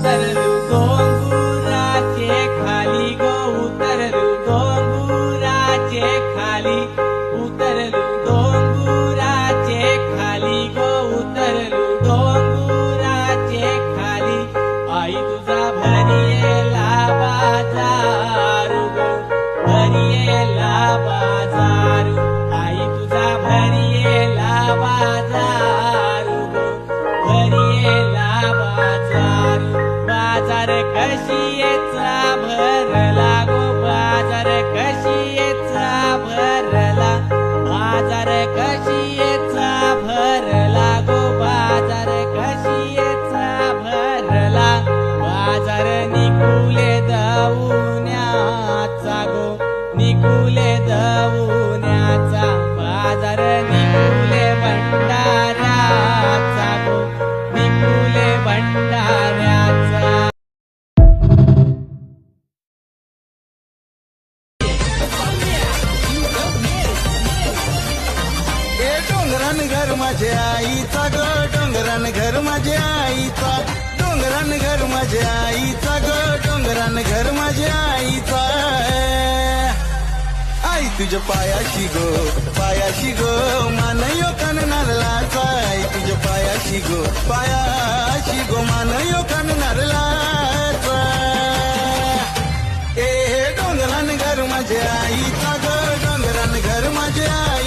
उतरलू डोंगराचे खाली गो उतरलू डोंगराचे खाली उतरलू डोंगराचे खाली गो उतरलू डोंगराचे खाली आई तुझा भरियेला बाजारू गो भरियेला बाजारू आई तुझा भरियेला बाजारू गो भरियेला बाजारू बाजार कशीचा भरला गो बाजार कशीचा भरला बाजार कशीचा भरला गो बाजार कशीचा भरला बाजार निकुले दवुन्याचा गो निकुले दवुन्याचा बाजार निकुले भंडाऱ्याचा गो निकुले भंडाऱ्याचा डोंगरान घर माझ्या आईचा ग डोंगरान घर माझ्या आईचा डोंगरान घर माझ्या आईचा ग डोंगरान घर माझ्या आईचा आई तुझ्या पायाशी गो मान यो नारळाचा आई तुझ्या पायाशी गो मान यो नारळाचा ए डोंगरान घर माझ्या आईचा ग डोंगरान घर माझ्या आई